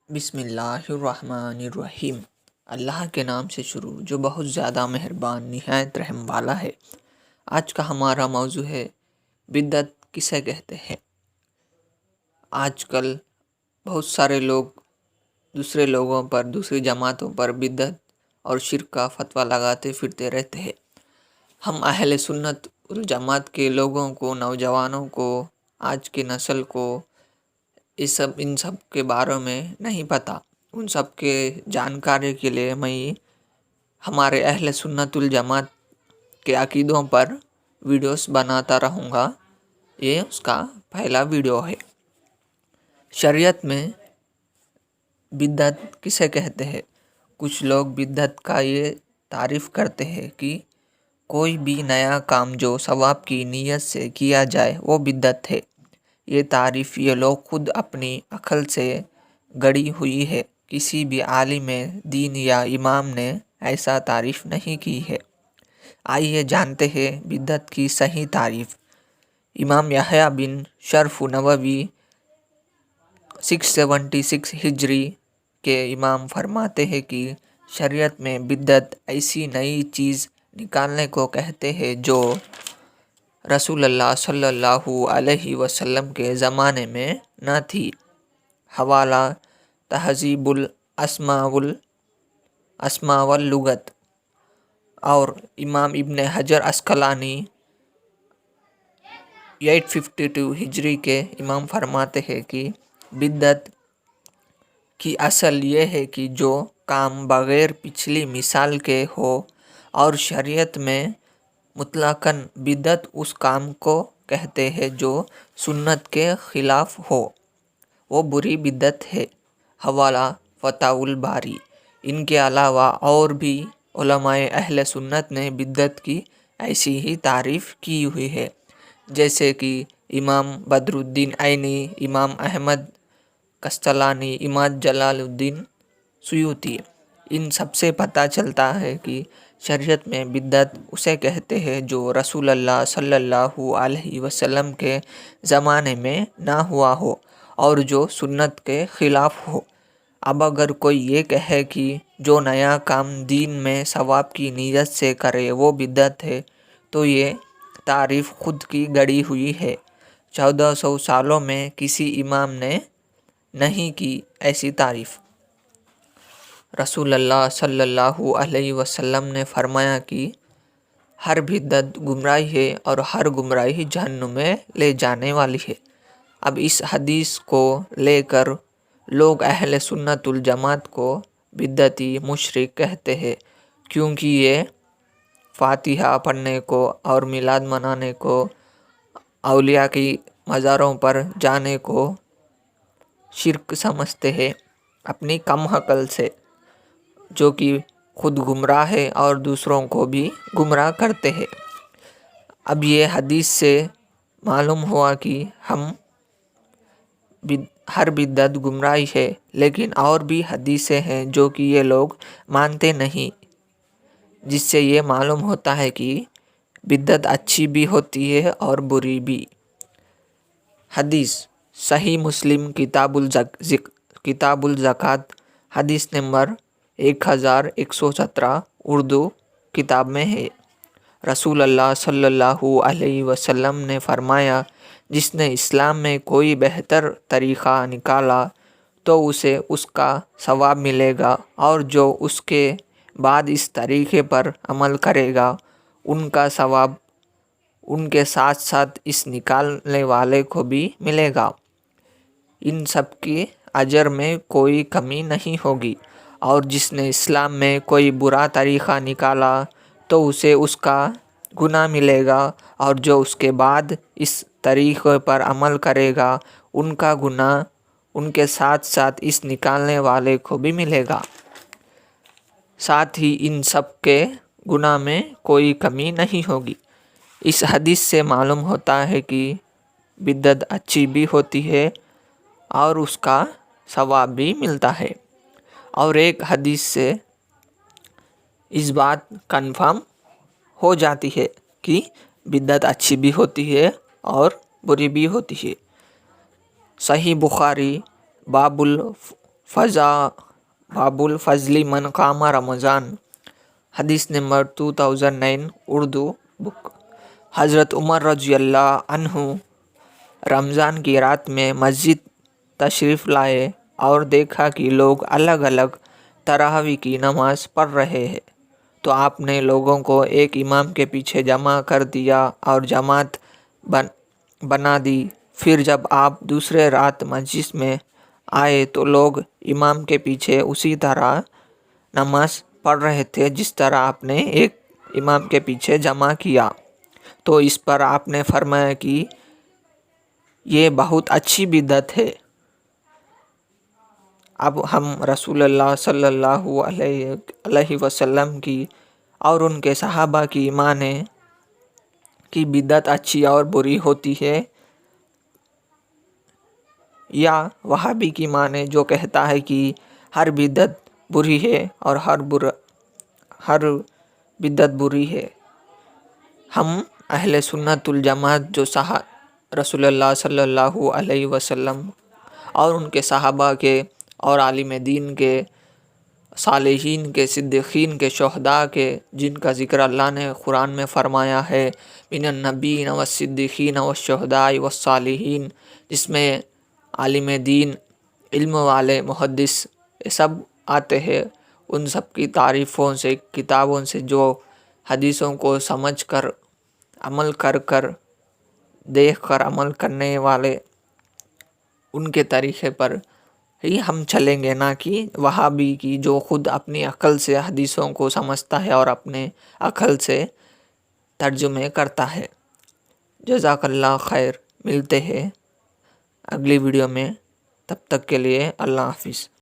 بسم اللہ الرحمن الرحیم۔ اللہ کے نام سے شروع جو بہت زیادہ مہربان نہایت رحم والا ہے۔ آج کا ہمارا موضوع ہے بدعت کسے کہتے ہیں۔ آج کل بہت سارے لوگ دوسرے لوگوں پر دوسری جماعتوں پر بدعت اور شرک کا فتویٰ لگاتے پھرتے رہتے ہیں۔ ہم اہل سنت والجماعت کے لوگوں کو، نوجوانوں کو، آج کی نسل کو ان سب کے بارے میں نہیں پتہ۔ ان سب کے جانکاری کے لیے میں ہمارے اہل سنت والجماعت کے عقیدوں پر ویڈیوز بناتا رہوں گا۔ یہ اس کا پہلا ویڈیو ہے۔ شریعت میں بدعت کسے کہتے ہیں؟ کچھ لوگ بدعت کا یہ تعریف کرتے ہیں کہ کوئی بھی نیا کام جو ثواب کی نیت سے کیا جائے وہ بدعت ہے۔ یہ تعریف یہ لوگ خود اپنی عقل سے گڑی ہوئی ہے۔ کسی بھی عالم دین یا امام نے ایسا تعریف نہیں کی ہے۔ آئیے جانتے ہیں بدعت کی صحیح تعریف۔ امام یحییٰ بن شرف نووی 676 ہجری کے امام فرماتے ہیں کہ شریعت میں بدعت ایسی نئی چیز نکالنے کو کہتے ہیں جو رسول اللہ صلی اللہ علیہ وسلم کے زمانے میں نہ تھی۔ حوالہ تہذیب الاسماء واللغت۔ اور امام ابن حجر عسقلانی 852 ہجری کے امام فرماتے ہیں کہ بدعت کی اصل یہ ہے کہ جو کام بغیر پچھلی مثال کے ہو، اور شریعت میں مطلقاً بدعت اس کام کو کہتے ہیں جو سنت کے خلاف ہو، وہ بری بدعت ہے۔ حوالہ فتح الباری۔ ان کے علاوہ اور بھی علماء اہل سنت نے بدعت کی ایسی ہی تعریف کی ہوئی ہے، جیسے کہ امام بدر الدین عینی، امام احمد قسطلانی، امام جلال الدین سیوطی۔ ان سب سے پتہ چلتا ہے کہ شریعت میں بدعت اسے کہتے ہیں جو رسول اللہ صلی اللہ علیہ وسلم کے زمانے میں نہ ہوا ہو اور جو سنت کے خلاف ہو۔ اب اگر کوئی یہ کہے کہ جو نیا کام دین میں ثواب کی نیت سے کرے وہ بدعت ہے، تو یہ تعریف خود کی گڑی ہوئی ہے۔ 1400 سالوں میں کسی امام نے نہیں کی ایسی تعریف۔ رسول اللہ صلی اللہ علیہ وسلم نے فرمایا کہ ہر بدعت گمراہی ہے اور ہر گمراہی جہنم میں لے جانے والی ہے۔ اب اس حدیث کو لے کر لوگ اہل سنت والجماعت کو بدعتی مشرک کہتے ہیں، کیونکہ یہ فاتحہ پڑھنے کو اور میلاد منانے کو، اولیاء کی مزاروں پر جانے کو شرک سمجھتے ہیں اپنی کم عقل سے، جو کہ خود گمراہ ہے اور دوسروں کو بھی گمراہ کرتے ہیں۔ اب یہ حدیث سے معلوم ہوا کہ ہر بدعت گمراہی ہے، لیکن اور بھی حدیثیں ہیں جو کہ یہ لوگ مانتے نہیں، جس سے یہ معلوم ہوتا ہے کہ بدعت اچھی بھی ہوتی ہے اور بری بھی۔ حدیث صحیح مسلم کتاب الزکوٰۃ حدیث نمبر 1117 اردو کتاب میں ہے۔ رسول اللہ صلی اللہ علیہ وسلم نے فرمایا، جس نے اسلام میں کوئی بہتر طریقہ نکالا تو اسے اس کا ثواب ملے گا، اور جو اس کے بعد اس طریقے پر عمل کرے گا ان کا ثواب ان کے ساتھ ساتھ اس نکالنے والے کو بھی ملے گا۔ ان سب کی اجر میں کوئی کمی نہیں ہوگی۔ اور جس نے اسلام میں کوئی برا طریقہ نکالا تو اسے اس کا گناہ ملے گا، اور جو اس کے بعد اس طریقے پر عمل کرے گا ان کا گناہ ان کے ساتھ ساتھ اس نکالنے والے کو بھی ملے گا۔ ساتھ ہی ان سب کے گناہ میں کوئی کمی نہیں ہوگی۔ اس حدیث سے معلوم ہوتا ہے کہ بدعت اچھی بھی ہوتی ہے اور اس کا ثواب بھی ملتا ہے۔ اور ایک حدیث سے اس بات کنفرم ہو جاتی ہے کہ بدعت اچھی بھی ہوتی ہے اور بری بھی ہوتی ہے۔ صحیح بخاری باب فضا بابل فضلی من قام رمضان، حدیث نمبر 2009 اردو بک۔ حضرت عمر رضی اللہ عنہ رمضان کی رات میں مسجد تشریف لائے اور دیکھا کہ لوگ الگ الگ تراویح کی نماز پڑھ رہے ہیں، تو آپ نے لوگوں کو ایک امام کے پیچھے جمع کر دیا اور جماعت بنا دی۔ پھر جب آپ دوسرے رات مسجد میں آئے تو لوگ امام کے پیچھے اسی طرح نماز پڑھ رہے تھے جس طرح آپ نے ایک امام کے پیچھے جمع کیا، تو اس پر آپ نے فرمایا کہ یہ بہت اچھی بدعت ہے۔ اب ہم رسول اللہ صلی اللہ علیہ وسلم کی اور ان کے صحابہ کی مانیں کہ بدعت اچھی اور بری ہوتی ہے، یا وہابی کی مانیں جو کہتا ہے کہ ہر بدعت بری ہے اور ہر بدعت بری ہے۔ ہم اہل سنت الجماعت جو رسول اللہ صلی اللہ علیہ وسلم اور ان کے صحابہ کے اور عالم دین کے، صالحین کے، صدیقین کے، شہداء کے، جن کا ذکر اللہ نے قرآن میں فرمایا ہے، من النبیین والصدیقین والشہداء والصالحین، جس میں عالم دین، علم والے، محدث یہ سب آتے ہیں، ان سب کی تعریفوں سے، کتابوں سے، جو حدیثوں کو سمجھ کر عمل کر دیکھ کر عمل کرنے والے، ان کے طریقے پر ہی ہم چلیں گے، نہ کہ وہابی کی جو خود اپنی عقل سے حدیثوں کو سمجھتا ہے اور اپنے عقل سے ترجمے کرتا ہے۔ جزاک اللہ خیر، ملتے ہیں اگلی ویڈیو میں، تب تک کے لیے اللہ حافظ۔